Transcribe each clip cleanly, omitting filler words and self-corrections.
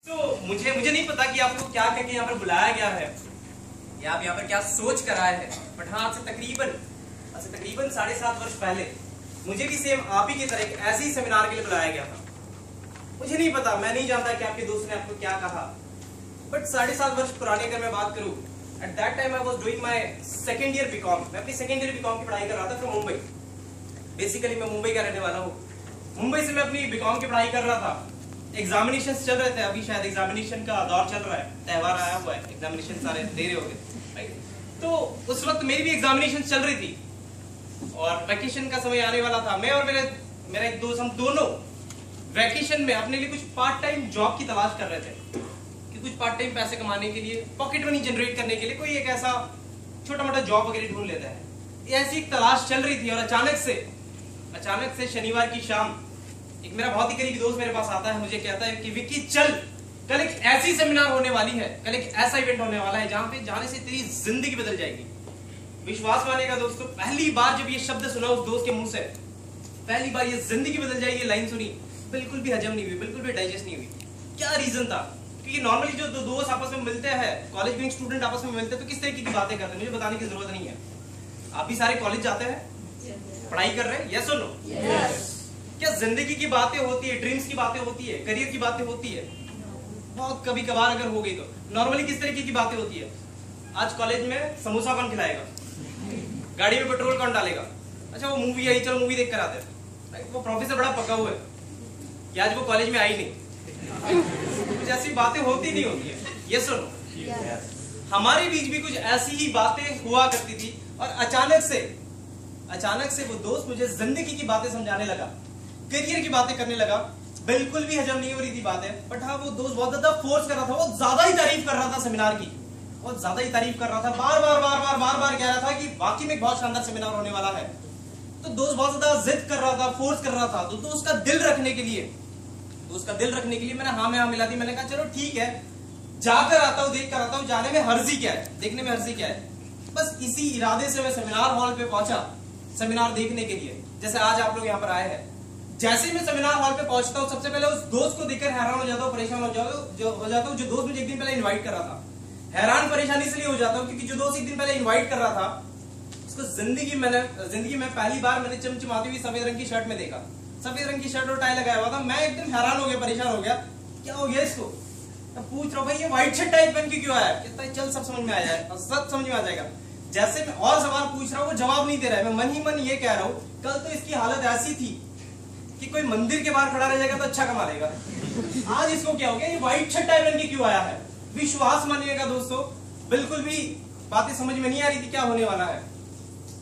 तो मुझे नहीं पता कि आपको क्या कह के यहाँ पर बुलाया गया है या आप यहाँ पर क्या सोच कर आए हैं, बट हाँ आज से तकरीबन 7.5 वर्ष पहले मुझे भी सेम आप ही की तरह एक ऐसे ही सेमिनार के लिए बुलाया गया था। मुझे नहीं पता, मैं नहीं जानता कि आपके दोस्त ने आपको क्या कहा, बट 7.5 वर्ष पुराने अगर मैं बात करूं, at that time I was doing my second year BCom. मैं अपनी सेकंड ईयर बीकॉम की पढ़ाई कर रहा था फ्रॉम मुंबई। बेसिकली मैं मुंबई का रहने वाला हूँ। मुंबई से मैं अपनी बीकॉम की पढ़ाई कर रहा था। एग्जामिनेशन चल रहे थे, अभी शायद एग्जामिनेशन का दौर चल रहा है, त्योहार आया हुआ है, एग्जामिनेशन सारे दे रहे होंगे। तो उस वक्त मेरी भी एग्जामिनेशन चल रही थी और वैकेशन का समय आने वाला था। मैं और मेरा एक दोस्त, हम दोनों वैकेशन में अपने लिए कुछ पार्ट टाइम जॉब की तलाश कर रहे थे कि कुछ पार्ट टाइम पैसे कमाने के लिए, पॉकेट मनी जनरेट करने के लिए कोई एक ऐसा छोटा मोटा जॉब वगैरह ढूंढ लेता है। ऐसी एक तलाश चल रही थी और अचानक से शनिवार की शाम एक मेरा बहुत ही करीबी दोस्त मेरे पास आता है, मुझे कहता है कि विक्की चल, कल एक ऐसी सेमिनार होने वाली है, कल एक ऐसा इवेंट होने वाला है जहां पे जाने से तेरी जिंदगी बदल जाएगी। विश्वास मानेगा दोस्तों, पहली बार जब ये शब्द सुना उस दोस्त के मुंह से, पहली बार ये जिंदगी बदल जाएगी लाइन सुनी, बिल्कुल भी हजम नहीं हुई, बिल्कुल भी डाइजेस्ट नहीं हुई। क्या रीजन था? क्योंकि नॉर्मली जो दो दोस्त आपस में मिलते हैं, कॉलेज गोइंग स्टूडेंट आपस में मिलते हैं, तो किस तरीके की बातें करते हैं मुझे बताने की जरूरत नहीं है। आप भी सारे कॉलेज जाते हैं, पढ़ाई कर रहे हैं, यस और नो? क्या जिंदगी की बातें होती है, ड्रीम्स की बातें होती है, करियर की बातें होती है? बहुत कभी कभार अगर हो गई तो। नॉर्मली किस तरीके की बातें होती है? आज कॉलेज में समोसा कौन खिलाएगा, गाड़ी में पेट्रोल कौन डालेगा, अच्छा वो मूवी आई, चलो मूवी देख कर आते हैं। वो प्रोफेसर बड़ा पका हुआ है कि आज वो कॉलेज में आई नहीं। कुछ ऐसी बातें होती नहीं होती है, यस और नो? हमारे बीच भी कुछ ऐसी ही बातें हुआ करती थी और अचानक से वो दोस्त मुझे जिंदगी की बातें समझाने लगा, करियर की बातें करने लगा। बिल्कुल भी हजम नहीं हो रही थी बातें, बट हाँ वो दोस्त बहुत ज्यादा फोर्स कर रहा था, बहुत ज्यादा ही तारीफ कर रहा था सेमिनार की, बहुत ज्यादा ही तारीफ कर रहा था, बार बार कह रहा था कि वाकई में बहुत शानदार सेमिनार होने वाला है। तो दोस्त बहुत ज्यादा जिद कर रहा था, फोर्स कर रहा था। तो दोस्त का दिल रखने के लिए मैंने हाँ में हाँ मिला दी। मैंने कहा चलो ठीक है, जाकर आता हूँ, देख कर आता हूँ, जाने में हर्जी क्या है, देखने में हर्जी क्या है। बस इसी इरादे से मैं सेमिनार हॉल पे पहुंचा, सेमिनार देखने के लिए, जैसे आज आप लोग यहाँ पर आए हैं। जैसे ही मैं सेमिनार हॉल पे पहुंचता हूँ, सबसे पहले उस दोस्त को देखकर हैरान हो जाता हूँ, परेशान हो जाता हूँ जो दोस्त मुझे एक दिन पहले इनवाइट कर रहा था। हैरान परेशान इसलिए हो जाता हूँ क्योंकि जो दोस्त एक दिन पहले इनवाइट कर रहा था, उसको जिंदगी में पहली बार मैंने चमचमाती हुई सफेद रंग की शर्ट में देखा। सफेद रंग की शर्ट और टाई लगाया हुआ था। मैं एकदम हैरान हो गया, परेशान हो गया, क्या हो गया इसको। मैं पूछ रहा हूँ भाई ये व्हाइट शर्ट टाई पहन के क्यों आया? कहता है चल सब समझ में आ जाएगा, सब समझ में आ जाएगा। जैसे मैं और सवाल पूछ रहा हूँ वो जवाब नहीं दे रहा है। मैं मन ही मन ये कह रहा हूँ कल तो इसकी हालत ऐसी थी कि कोई मंदिर के बाहर खड़ा रह जाएगा तो अच्छा कमा लेगा, आज इसको क्या हो गया, ये व्हाइट शर्ट टाई पहन के क्यों आया है? विश्वास मानिएगा दोस्तों, बिल्कुल भी बातें समझ में नहीं आ रही थी क्या होने वाला है।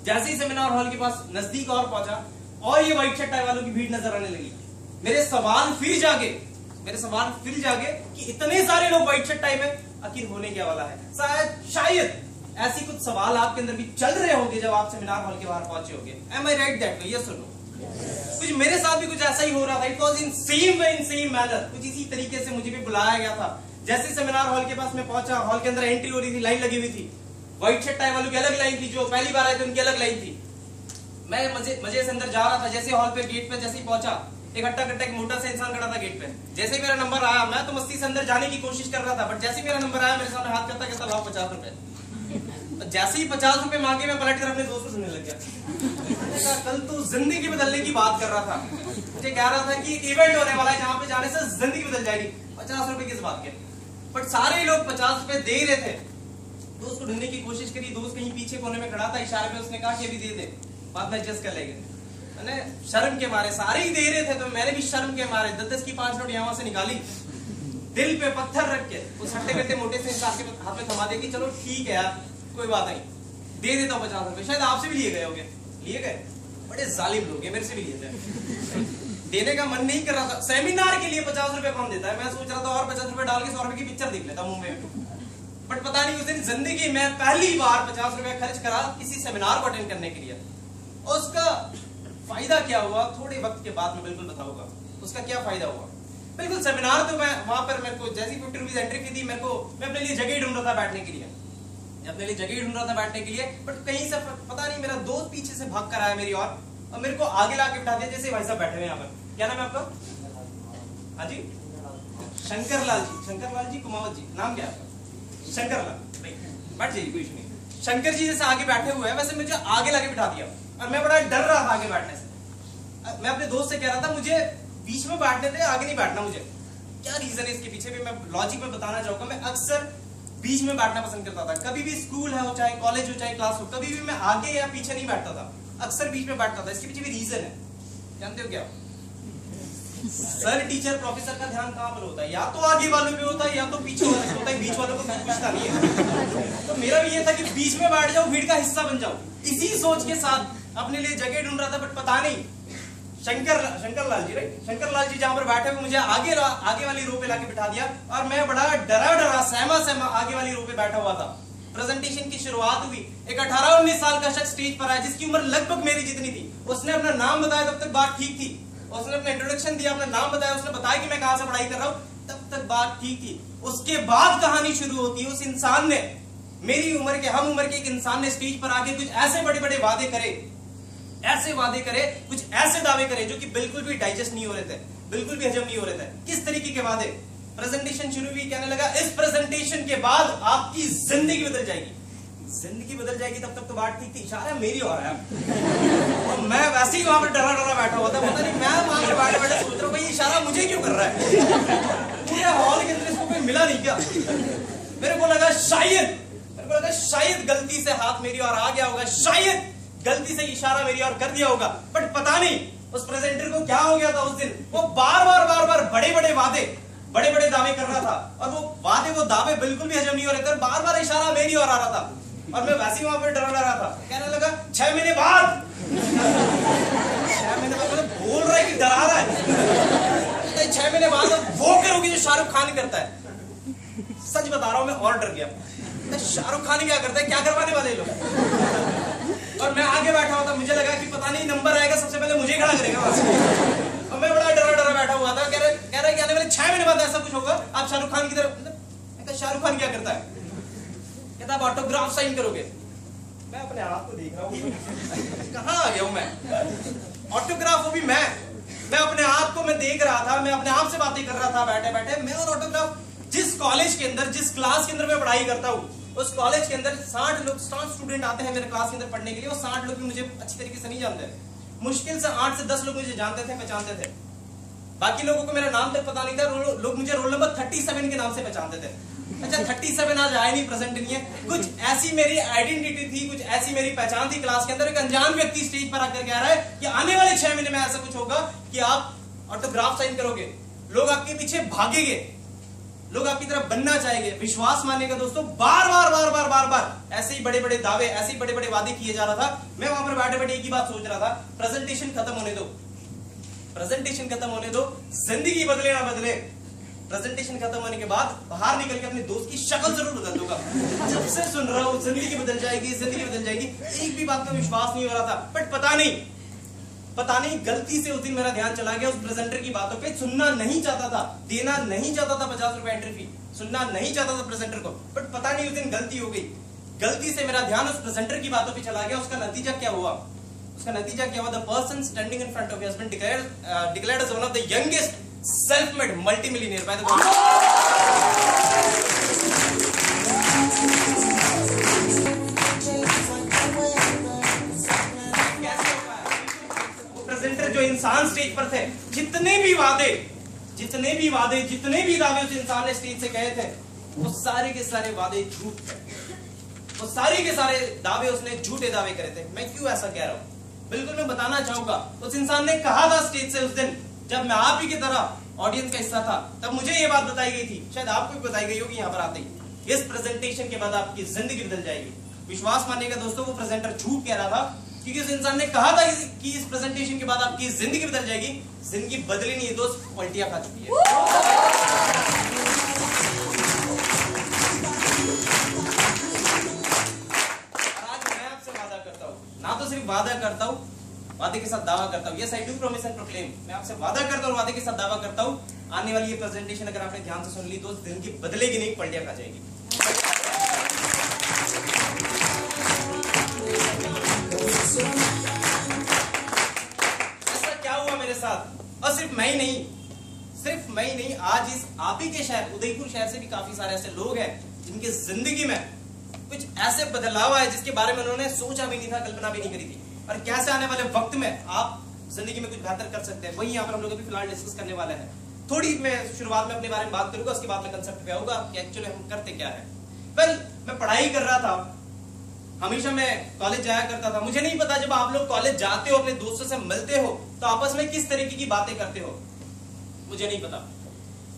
जैसे ही सेमिनार हॉल के पास नजदीक और पहुंचा और ये व्हाइट शर्ट टाई वालों की भीड़ नजर आने लगी, मेरे सवाल फिर जागे कि इतने सारे लोग व्हाइट शर्ट टाई में, आखिर होने क्या वाला है? शायद ऐसी कुछ सवाल आपके अंदर भी चल रहे होंगे जब आप सेमिनार हॉल के बाहर पहुंचे होंगे। Am I right that way? Yes or no? कुछ मेरे साथ भी कुछ ऐसा ही हो रहा था। It was in same way, in same manner. कुछ इसी तरीके से मुझे भी बुलाया गया था। जैसे सेमिनार हॉल के पास मैं पहुंचा, हॉल के अंदर एंट्री हो रही थी, लाइन लगी हुई थी। व्हाइट शर्ट टाई वालों की अलग लाइन थी, जो पहली बार आए थे उनकी अलग लाइन थी। मैं मजे से अंदर जा रहा था। जैसे हॉल पे गेट पे जैसे ही पहुंचा, एक हट्टा एक मोटा सा इंसान खड़ा था गेट पे। जैसे ही मेरा नंबर आया, मैं तो मस्ती से अंदर जाने की कोशिश कर रहा था, बट जैसे ही मेरा नंबर आया, मेरे सामने हाथ करता लाओ 50 रुपए। जैसे ही 50 रुपए मांगे, मैं पलट कर अपने दोस्त को सुनने लग गया। कल तो जिंदगी बदलने की बात कर रहा था, मुझे कह रहा था कि एक इवेंट होने वाला है जहां पे जाने से जिंदगी बदल जाएगी। 50 रुपए किस बात के? बट सारे लोग 50 रुपए दे रहे थे। दोस्त को ढूंढने की कोशिश करी, दोस्त कहीं पीछे कोने में खड़ा था, इशारे पे उसने कहा कि अभी दे दे, बाद में एडजस्ट कर लेंगे। मैंने शर्म के मारे, सारे ही दे रहे थे तो मैंने भी शर्म के मारे 10 की 5 नोट यहाँ से निकाली, दिल पे पत्थर रख के उस हट्टे मोटे से इंसान के हाथ में थमा देगी। चलो ठीक है यार, कोई बात नहीं, दे देता हूँ 50 रुपए। शायद आपसे भी लिए गए होंगे, लिए गए, बड़े जालिम लोग हैं, मेरे से भी लिए थे। देने का मन नहीं कर रहा था। सेमिनार के लिए 50 रुपए कौन देता है? मैं सोच रहा था और 50 रुपए डाल के 100 रुपए की पिक्चर देख लेता मुंबई में। बट पता नहीं उस दिन जिंदगी में पहली बार 50 रुपए खर्च करा किसी सेमिनार को अटेंड करने के लिए। और उसका फायदा क्या हुआ, थोड़े वक्त के बाद मैं बिल्कुल बताऊंगा उसका क्या फायदा हुआ। बिल्कुल सेमिनार तो मैं वहां पर, मेरे को जैसी 50 रुपीज एंट्री फी थी, मैं अपने लिए जगह ढूंढ रहा था बैठने के लिए, बट कहीं से पता नहीं मेरा दोस्त पीछे से भाग कर आया मेरी और मेरे को आगे लाके बिठा दिया। जैसे भाई साहब बैठे हुए यहाँ पर, क्या नाम है आपका? हाँ जी, शंकर लाल जी कुमावत जी, नाम क्या है? शंकर लाल, बैठ जाइए, कोई इशू नहीं। शंकर जी जैसे आगे बैठे हुए हैं वैसे मुझे आगे लाके बिठा दिया और मैं बड़ा डर रहा था आगे बैठने से। मैं अपने दोस्त से कह रहा था मुझे बीच में बैठने दे, आगे नहीं बैठना। मुझे क्या रीजन है इसके पीछे भी मैं लॉजिक में बताना चाहूंगा। मैं अक्सर बीच में बैठना पसंद करता था, कभी भी स्कूल है हो चाहे कॉलेज हो चाहे क्लास हो, कभी भी मैं आगे या पीछे नहीं बैठता था, अक्सर बीच में बैठता था। इसके पीछे भी रीजन है, जानते हो क्या? सर टीचर प्रोफेसर का ध्यान कहां पर होता है? या तो आगे वालों पे होता है या तो पीछे वालों पे होता है, बीच वालों को कुछ पूछता नहीं है। तो मेरा भी ये था कि बीच में बैठ जाओ, भीड़ का हिस्सा बन जाओ। इसी सोच के साथ अपने लिए जगह ढूंढ रहा था, बट पता नहीं शंकर लाल जी, राइट, शंकर लाल जी जहां पर बैठे हुए मुझे आगे वाली रो पे लाके बिठा दिया और मैं बड़ा डरा सहमा आगे वाली रो पे बैठा हुआ था। प्रेजेंटेशन की शुरुआत हुई। एक 18-19 साल का शख्स स्टेज पर आया जिसकी उम्र लगभग मेरी जितनी थी। उसने अपना नाम बताया, तब तक बात ठीक थी। उसने अपना इंट्रोडक्शन दिया, अपना नाम बताया, उसने बताया कि मैं कहां से पढ़ाई कर रहा हूं, तब तक बात ठीक थी। उसके बाद कहानी शुरू होती है। उस इंसान ने, मेरी उम्र के, हम उम्र के एक इंसान ने स्टेज पर आके कुछ ऐसे बड़े बड़े वादे करे, कुछ ऐसे दावे करे जो कि बिल्कुल भी डाइजेस्ट नहीं हो रहे थे, बिल्कुल भी हजम नहीं हो रहे थे। किस तरीके के वादे? प्रेजेंटेशन शुरू हुई, कहने लगा इस प्रेजेंटेशन के बाद आपकी जिंदगी बदल जाएगी। जिंदगी बदल जाएगी, तब तक तो बात ठीक थी, इशारा मेरी हो रहा है। और मैं वैसे ही वहां पर डरा बैठा हुआ था, पता नहीं मैं वहां पर बैठे सोच रहा हूँ भाई इशारा मुझे क्यों कर रहा है। पूरे हॉल के अंदर इसको कोई मिला नहीं क्या? मेरे को लगा शायद गलती से हाथ मेरी और आ गया होगा, शायद गलती से इशारा मेरी और कर दिया होगा, बट पता नहीं उस प्रेजेंटर को क्या हो गया था उस दिन। वो बार बार बड़े बड़े दावे कर रहा था और वो दावे बिल्कुल भी हजम नहीं हो रहे थे। बार बार इशारा मेरी और आ रहा था और मैं वैसे ही वहां पर डरा रहा था। कहने लगा 6 महीने बाद 6 महीने बाद मतलब बोल रहा है कि डरा रहा है। 6 महीने बाद वो करोगे जो शाहरुख खान करता है। सच बता रहा हूं, मैं और डर गया। शाहरुख खान क्या करता है, क्या करवाने वाले लोग। और मैं आगे बैठा हुआ था, मुझे लगा कि पता नहीं नंबर आएगा सबसे पहले मुझे खड़ा करेगा वहां से। और मैं बड़ा डरा बैठा हुआ था। कह रहा है कि आने वाले 6 महीने बाद ऐसा कुछ होगा, आप शाहरुख खान की तरफ। शाहरुख खान क्या करता है? कहता आप ऑटोग्राफ साइन करोगे। मैं अपने आप को देख रहा हूँ, कहां आ गया हूं मैं? ऑटोग्राफ, वो भी मैं अपने आप को मैं देख रहा था, मैं अपने आप से बातें कर रहा था बैठे मैं। और ऑटोग्राफ, जिस कॉलेज के अंदर, जिस क्लास के अंदर मैं पढ़ाई करता हूँ, उस कॉलेज के अंदर 60 स्टूडेंट आते हैं मेरे क्लास के अंदर पढ़ने के लिए। वो 60 लोग भी मुझे अच्छी तरीके से नहीं जानते। मुश्किल से 8 से 10 लोग मुझे जानते थे, पहचानते थे। बाकी लोगों को मेरा नाम तक पता नहीं था। लोग मुझे रोल नंबर 37 के नाम से पहचानते थे। अच्छा 37 आज आया नहीं, प्रेजेंट नहीं है। कुछ ऐसी मेरी आइडेंटिटी थी, कुछ ऐसी मेरी पहचान थी क्लास के अंदर। एक अनजान व्यक्ति स्टेज पर आकर कह रहा है कि आने वाले 6 महीने में ऐसा कुछ होगा कि आप ऑटोग्राफ साइन करोगे, लोग आपके पीछे भागेंगे, लोग आपकी तरफ बनना चाहेंगे। विश्वास मानेगा दोस्तों, बार बार ऐसे ही बड़े बड़े दावे, ऐसे ही बड़े बड़े वादे किए जा रहा था। मैं वहां पर बैठे एक ही बात सोच रहा था, प्रेजेंटेशन खत्म होने दो, जिंदगी बदले ना बदले। प्रेजेंटेशन खत्म होने के बाद बाहर निकल के अपने दोस्त की शक्ल जरूर बदल दूंगा। जब से सुन रहा हूं जिंदगी बदल जाएगी, एक भी बात का विश्वास नहीं हो रहा था। बट पता नहीं गलती से उस दिन मेरा ध्यान चला गया उस प्रेजेंटर की बातों पे। सुनना नहीं चाहता था, देना नहीं चाहता था 50 रुपए एंट्री फी, सुनना नहीं चाहता था प्रेजेंटर को। बट पता नहीं उस दिन गलती हो गई, गलती से मेरा ध्यान उस प्रेजेंटर की बातों पे चला गया। उसका नतीजा क्या हुआ? The person standing in front of his husband declared as one of the youngest self-made multimillionaire by the government. वो प्रेजेंटर जो इंसान स्टेज पर थे, जितने भी दावे उस इंसान ने स्टेज से कहे थे, वो सारे के सारे वादे झूठ थे। वो सारे के सारे दावे उसने झूठे दावे करे थे। मैं क्यों ऐसा कह रहा हूं? बिल्कुल मैं बताना चाहूंगा। उस इंसान ने कहा था स्टेज से उस दिन, जब मैं आप ही की तरह ऑडियंस का हिस्सा था, तब मुझे ये बात बताई गई थी, शायद आपको भी बताई गई होगी यहाँ पर आते ही, इस प्रेजेंटेशन के बाद आपकी जिंदगी बदल जाएगी। विश्वास मानिएगा दोस्तों, वो प्रेजेंटर झूठ कह रहा था, क्योंकि उस इंसान ने कहा था कि इस प्रेजेंटेशन के बाद आपकी जिंदगी बदल जाएगी। जिंदगी बदली नहीं है दोस्त, पलटियां खा चुकी है। आज मैं आपसे वादा करता हूं, ना तो सिर्फ वादा करता हूं, वादे के साथ दावा करता हूं। Yes I do promise and proclaim. मैं आपसे वादा करता हूं, वादे के साथ दावा करता हूं, आने वाली ये प्रेजेंटेशन अगर आपने ध्यान से सुन ली तो जिंदगी बदलेगी नहीं, पलटियां खा जाएगी। ऐसा क्या हुआ मेरे साथ? और सिर्फ मैं ही नहीं, सिर्फ मैं ही नहीं, आज इस आप ही के शहर उदयपुर शहर से भी काफी सारे ऐसे लोग हैं जिनकी जिंदगी में कुछ ऐसे बदलाव आए जिसके बारे में उन्होंने सोचा भी नहीं था, कल्पना भी नहीं करी थी, और कैसे आने वाले वक्त में आप जिंदगी में कुछ बेहतर कर सकते हैं, वही यहाँ पर हम लोग अभी फिलहाल डिस्कस करने वाले हैं। थोड़ी मैं शुरुआत में अपने बारे में बात करूंगा, उसके बाद में कंसेप्ट पे आऊंगा कि एक्चुअली हम करते क्या है। वेल, मैं पढ़ाई कर रहा था, हमेशा मैं कॉलेज जाया करता था। मुझे नहीं पता जब आप लोग कॉलेज जाते हो, अपने दोस्तों से मिलते हो, तो आपस में किस तरीके की बातें करते हो, मुझे नहीं पता।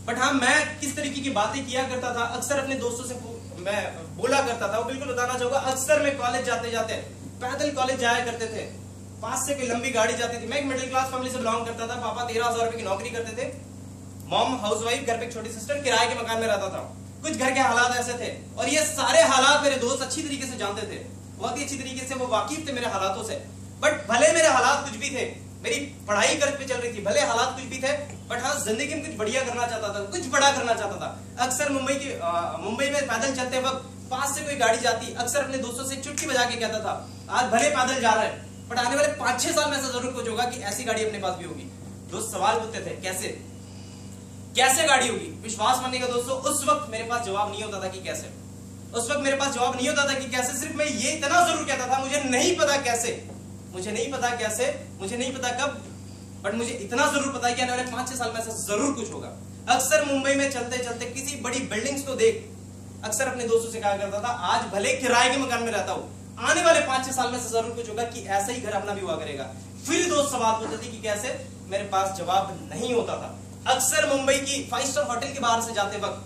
बट हाँ, मैं किस तरीके की बातें किया करता था, अक्सर अपने दोस्तों से मैं बोला करता था, वो बिल्कुल बताना चाहूंगा। अक्सर मैं कॉलेज जाते जाते पैदल कॉलेज जाया करते थे, पास से कोई लंबी गाड़ी जाती थी। मैं एक मिडिल क्लास फैमिली से बिलोंग करता था। पापा 13,000 रुपए की नौकरी करते थे, मॉम हाउसवाइफ, घर पे एक छोटी सिस्टर, किराए के मकान में रहता था। कुछ घर के हालात ऐसे थे, और ये सारे हालात मेरे दोस्त अच्छी तरीके से जानते थे, बहुत ही अच्छी तरीके से वो वाकिफ थे मेरे हालातों से। बट भले मेरे हालात कुछ भी थे, मेरी पढ़ाई कर्ज पे चल रही थी, भले हालात कुछ भी थे, बट हाँ जिंदगी में कुछ बढ़िया करना चाहता था, कुछ बड़ा करना चाहता था। अक्सर मुंबई में पैदल चलते वक्त पास से कोई गाड़ी जाती, अक्सर अपने दोस्तों से चुटकी बजा के कहता था, आज भले पैदल जा रहा है, बट आने वाले 5-6 साल में ऐसा जरूर कुछ होगा कि ऐसी गाड़ी अपने पास भी होगी। दोस्त सवाल पूछते थे, कैसे गाड़ी होगी? विश्वास मानिएगा दोस्तों, उस वक्त मेरे पास जवाब नहीं होता था कि कैसे। उस वक्त मेरे पास जवाब नहीं होता था कि कैसे। सिर्फ मैं ये इतना जरूर कहता था, मुझे नहीं पता कैसे, मुझे नहीं पता कैसे, मुझे नहीं पता कब, बट मुझे इतना जरूर पता है कि आने वाले 5-6 साल में ऐसा जरूर कुछ होगा। अक्सर मुंबई में चलते चलते किसी बड़ी बिल्डिंग्स को देख अक्सर अपने दोस्तों से कहा करता था, आज भले किराए के मकान में रहता हूं, आने वाले 5-6 साल में ऐसा जरूर कुछ होगा कि ऐसा ही घर अपना भी हुआ करेगा। फिर दोस्त सवाल पूछते थे कि कैसे, मेरे पास जवाब नहीं होता था। अक्सर मुंबई की 5 स्टार होटल के बाहर से जाते वक्त,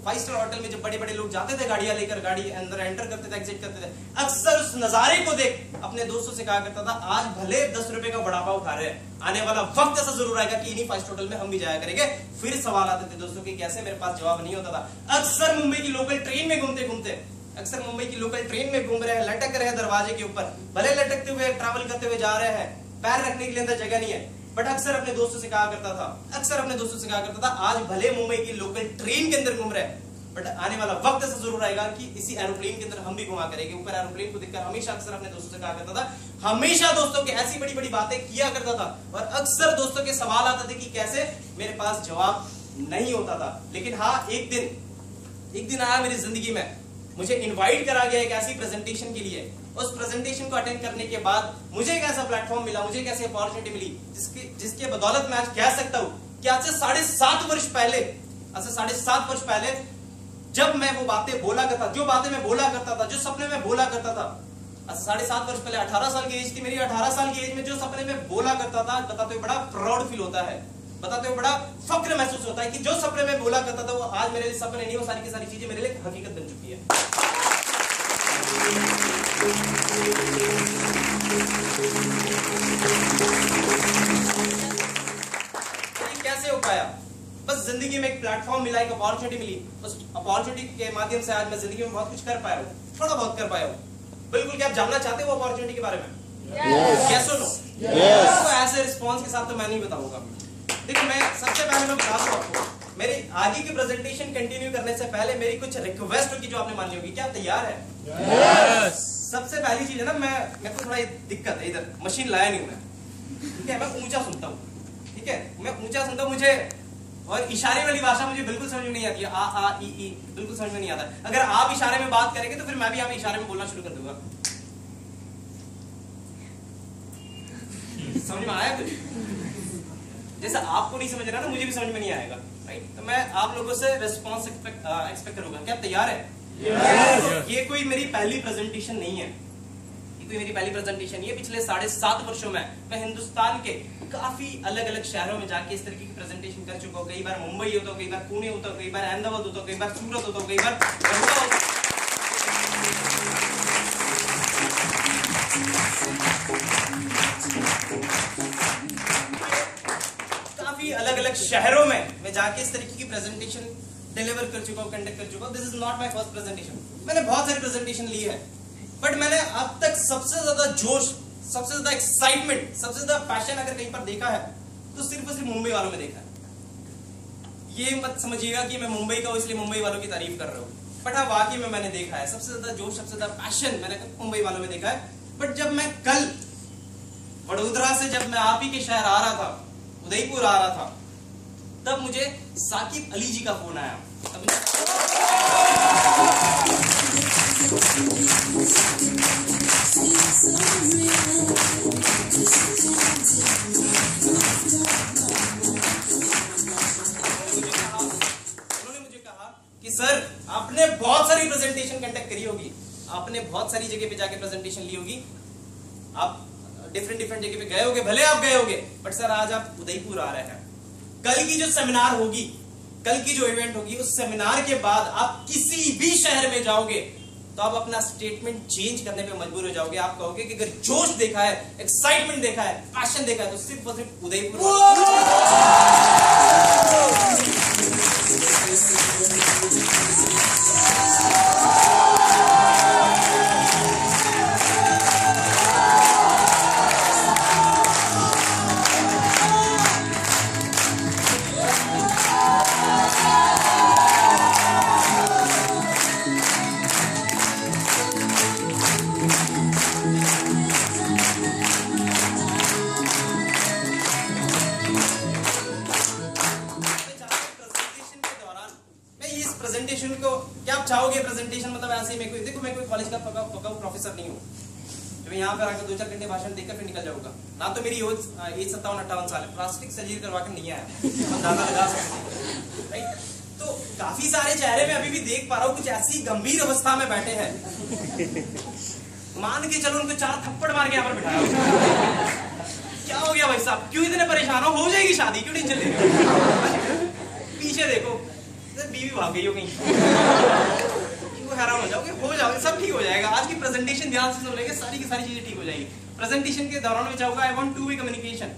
5 स्टार होटल में जब बड़े बड़े लोग जाते थे गाड़ियां लेकर, गाड़ी अंदर एंटर करते थे, एग्जिट करते थे, अक्सर उस नजारे को देख अपने दोस्तों से कहा करता था, आज भले 10 रुपए का वड़ा पाव खा रहे हैं, आने वाला वक्त ऐसा जरूर आएगा कि इन्हीं 5 होटल में हम भी जाया करेंगे। फिर सवाल आते थे दोस्तों कि कैसे, मेरे पास जवाब नहीं होता था। अक्सर मुंबई की लोकल ट्रेन में घूमते घूमते, अक्सर मुंबई की लोकल ट्रेन में घूम रहे हैं, लटक रहे हैं दरवाजे के ऊपर, भले लटकते हुए ट्रैवल करते हुए जा रहे हैं, पैर रखने के लिए अंदर जगह नहीं है, बट अक्सर अपने दोस्तों से कहा करता था, आज भले मुंबई की लोकल ट्रेन के अंदर घूम रहे हैं, बट आने वाला वक्त ऐसा जरूर आएगा कि इसी एरोप्लेन के अंदर हम भी घुमा करेंगे। ऊपर एरोप्लेन को देखकर हमेशा अक्सर अपने दोस्तों से कहा करता था, हमेशा दोस्तों की ऐसी बड़ी बड़ी बातें किया करता था, और अक्सर दोस्तों के सवाल आते थे कि कैसे, मेरे पास जवाब नहीं होता था। लेकिन हाँ, एक दिन आया मेरी जिंदगी में, मुझे इनवाइट करा गया एक ऐसी प्रेजेंटेशन के लिए। उस प्रेजेंटेशन को अटेंड करने के बाद मुझे एक ऐसा प्लेटफॉर्म मिला, मुझे एक ऐसी अपॉर्चुनिटी मिली जिसके बदौलत मैं आज कह सकता हूं कि आज से 7.5 वर्ष पहले जब मैं वो बातें बोला करता, जो बातें मैं बोला करता था, जो सपने में बोला करता था, 7.5 वर्ष पहले 18 साल की एज थी मेरी, 18 साल की एज में जो सपने में बोला करता था, बताते हुए बड़ा प्राउड फील होता है, बताते हुए बड़ा फक्र महसूस होता है कि जो सपने में बोला करता था वो आज मेरे लिए सपने नहीं, वो सारी की सारी चीजें मेरे लिए हकीकत बन चुकी है। कैसे हो पाया? बस जिंदगी में एक प्लेटफॉर्म मिला, एक अपॉर्चुनिटी मिली, उस अपॉर्चुनिटी के माध्यम से आज मैं जिंदगी में बहुत कुछ कर पाया हूँ, थोड़ा बहुत कर पाया हूँ। बिल्कुल, क्या आप जानना चाहते हो वो अपॉर्चुनिटी के बारे में? Yes or no? Yes. तो ऐसे रिस्पॉन्स के साथ तो मैं नहीं बताऊंगा। देखिए, मैं सबसे पहले मैं बता दूं आपको, मेरी आगे की प्रेजेंटेशन कंटिन्यू करने से पहले मेरी कुछ रिक्वेस्ट होगी जो आपने मानी होगी। क्या तैयार है? Yes. सबसे पहली चीज है ना, मैं तो थोड़ा दिक्कत है, इधर मशीन लाया नहीं हूं मैं, ठीक है? मैं ऊंचा सुनता हूँ, ठीक है? मैं ऊंचा सुनता हूँ, मुझे और इशारे वाली भाषा मुझे बिल्कुल समझ में नहीं आती है, आ ई बिल्कुल समझ में नहीं आता। अगर आप इशारे में बात करेंगे तो फिर मैं भी आप इशारे में बोलना शुरू कर दूंगा। समझ में आया कुछ? जैसा आपको नहीं समझ रहा ना, मुझे भी समझ में नहीं आएगा, राइट? तो मैं आप लोगों से रिस्पॉन्स एक्सपेक्ट करूंगा। क्या तैयार है? Yes. ये कोई मेरी पहली प्रेजेंटेशन नहीं है, ये कोई मेरी पहली प्रेजेंटेशन ये पिछले 7.5 वर्षों में मैं हिंदुस्तान के काफी अलग अलग शहरों में जाके इस तरीके की प्रेजेंटेशन कर चुका हूँ। कई बार मुंबई होता हूँ, कई बार पुणे होता हूँ, कई बार अहमदाबाद होता हूँ, कई बार सूरत होता हूँ, कई बार काफी अलग अलग शहरों में मैं जाके इस तरीके की प्रेजेंटेशन डिलीवर कर चुका हूँ, कंडक्ट कर चुका हूँ। This is not my first presentation. मैंने बहुत सारी प्रेजेंटेशन ली है, बट मैंने अब तक सबसे ज्यादा जोश, सबसे ज्यादा एक्साइटमेंट, सबसे ज्यादा पैशन अगर कहीं पर देखा है तो सिर्फ और सिर्फ मुंबई वालों में देखा है। ये मत समझिएगा कि मैं मुंबई का हूं इसलिए मुंबई वालों की तारीफ कर रहा हूँ, बट हाँ वाकई में मैंने देखा है सबसे ज्यादा जोश, सबसे ज्यादा पैशन मैंने मुंबई वालों में देखा है। बट जब मैं कल वडोदरा से, जब मैं आप ही के शहर आ रहा था, उदयपुर आ रहा था, तब मुझे साकिब अली जी का फोन आया। उन्होंने मुझे कहा कि सर आपने बहुत सारी प्रेजेंटेशन कंडक्ट करी होगी, आपने बहुत सारी जगह पे जाके प्रेजेंटेशन ली होगी, आप डिफरेंट जगह पे गए होगे, भले आप गए होगे, बट सर आज आप उदयपुर आ रहे हैं। कल की जो सेमिनार होगी, कल की जो इवेंट होगी, उस सेमिनार के बाद आप किसी भी शहर में जाओगे तो आप अपना स्टेटमेंट चेंज करने पे मजबूर हो जाओगे। आप कहोगे कि अगर जोश देखा है, एक्साइटमेंट देखा है, पैशन देखा है, तो सिर्फ और सिर्फ उदयपुर। प्रेजेंटेशन को क्या आप चाहोगे? प्रेजेंटेशन मतलब ऐसे ही मैं कोई कॉलेज का पका प्रोफेसर नहीं हूँ जो यहाँ पर आकर 2-4 घंटे भाषण देकर फिर निकल जाऊंगा। ना तो मेरी एज 57-58 साल है, प्लास्टिक सर्जरी करवा कर नहीं आया, अंदाजा लगा सकते, राइट? तो काफी सारे चेहरे में अभी भी देख पा रहा हूँ कुछ ऐसी गंभीर अवस्था में बैठे हैं, मान के चलो उनको 4 थप्पड़ मार के यहाँ पर बिठाया। क्या हो गया भाई साहब, क्यों इतने परेशान हो जाएगी शादी, क्यों टेंशन ले रहे हो? पीछे देखो, बीवी भाग गई हो कहीं, इनको हैरान हो जाओगे, सब ठीक हो जाएगा। आज की प्रेजेंटेशन ध्यान से सुनेंगे, सारी की सारी चीजें ठीक हो जाएगी। प्रेजेंटेशन के दौरान में चाहूंगा I want two way communication.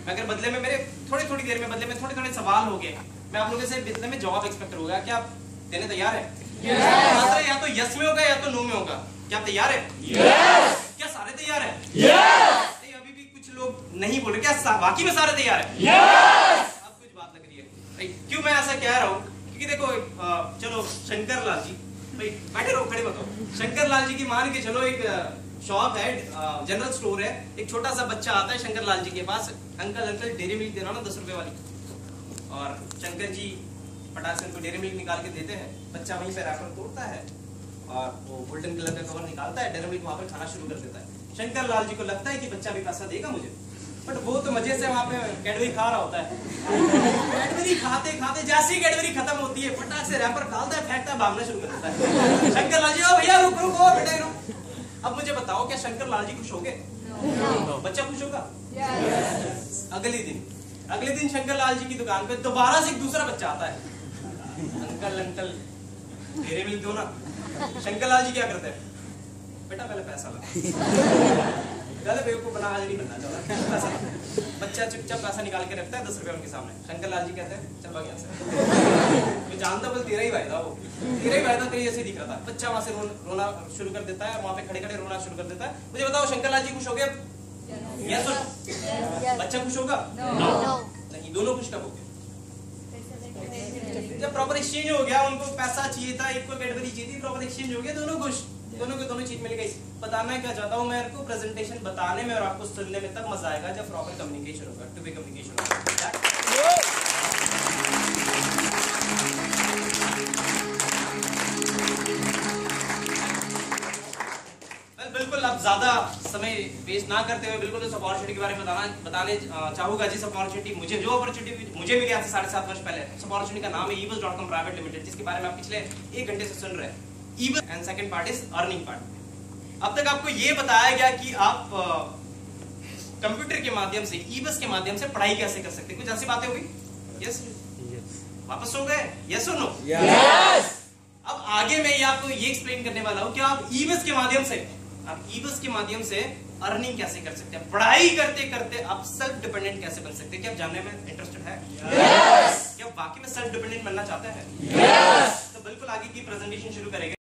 अगर बदले में मेरे थोड़ी देर में बदले में थोड़े सवाल हो गए, मैं आप लोगों से बदले में जवाब एक्सपेक्ट होगा। क्या आप देने तैयार है? yes. या तो यस में होगा या तो नो में होगा। क्या आप तैयार है? yes. क्या सारे तैयार है? yes. अभी भी कुछ लोग नहीं बोल रहे, क्या बाकी में सारे तैयार है? yes. क्यों मैं ऐसा कह रहा हूँ? क्योंकि देखो चलो शंकर लाल जी, भाई बैठे रहो, खड़े मत हो। शंकर लाल जी की मान के चलो एक शॉप है, जनरल स्टोर है, एक छोटा सा बच्चा आता है शंकर लाल जी के पास, अंकल डेयरी मिल्क देना ना 10 रुपए वाली, और शंकर जी फटाक से उनको डेयरी मिल्क निकाल के देते हैं। बच्चा वहीं पे रैपर तोड़ता है और वो गोल्डन कलर का कवर निकालता है, डेयरी मिल्क वहां पर खाना शुरू कर देता है। शंकर लाल जी को लगता है कि बच्चा भी पैसा देगा मुझे, बट वो तो मजे से वहां पे कैडबरी खा रहा होता है। कैडबरी खाते खाते जैसे ही कैडबरी खत्म होती है, फटाक से रैपर डालता है, फेंकता है, भागना शुरू कर देता है। शंकर लाल जी, ओ भैया रुको बेटा रुक। अब मुझे बताओ, क्या शंकर लाल जी खुश हो गए? बच्चा खुश होगा? अगले दिन शंकर लाल जी की दुकान पे दोबारा से एक दूसरा बच्चा आता है, अंकल डेयरी मिल्क दो ना। शंकर लाल जी क्या करते हैं? बेटा पहले पैसा ला। गलत बेवकूफ बना, आज नहीं बनना चाहता। बच्चा चुपचाप पैसा निकाल के रखता है 10 रुपए उनके सामने। शंकर लाल जी कहते हैं चल भाग यहाँ से। मैं जानता बोल तेरा ही भाई था, वो तेरा ही भाई था, तेरे जैसे दिख रहा था। बच्चा वहां से रोना शुरू कर देता है, वहां पे खड़े रोना शुरू कर देता है। मुझे बताओ शंकर लाल जी खुश हो गए? यस और बच्चा खुश होगा? नहीं, दोनों खुश कब हो गए? जब प्रॉपर एक्सचेंज हो गया, उनको पैसा चाहिए था, एक को कैडबरी चाहिए थी, प्रॉपर एक्सचेंज हो गया, दोनों खुश, दोनों को दोनों चीज मिल गई। बताना क्या चाहता हूँ मैं, आपको प्रेजेंटेशन बताने में और आपको सुनने में तब मजा आएगा जब प्रॉपर कम्युनिकेशन होगा, टू वे कम्युनिकेशन होगा। बिल्कुल अब ज्यादा समय वेस्ट ना करते हुए बिल्कुल उस अपॉर्चुनिटी के बारे में बताने चाहूंगा, जिस अपॉर्चुनिटी जो अपॉर्चुनिटी मुझे मिली आज से 7.5 वर्ष पहले। उस अपॉर्चुनिटी का नाम है ebus.com प्राइवेट लिमिटेड, जिसके बारे में आप पिछले 1 घंटे से सुन रहे हैं। ebus and second part is earning part. अब तक आपको ये बताया गया कि आप कंप्यूटर के माध्यम से, ebus के माध्यम से पढ़ाई कैसे कर सकते हैं। कुछ ऐसी बातें हुई? यस, वापस सो गए? यस और नो? यस। अब आगे मैं ये आपको ये एक्सप्लेन करने वाला हूं कि आप ebus के माध्यम से अर्निंग कैसे कर सकते हैं। पढ़ाई करते करते आप सेल्फ डिपेंडेंट कैसे बन सकते हैं। क्या आप जानने में इंटरेस्टेड है? yes. क्या वाकई में सेल्फ डिपेंडेंट बनना चाहते हैं? yes. तो बिल्कुल आगे की प्रेजेंटेशन शुरू करेंगे।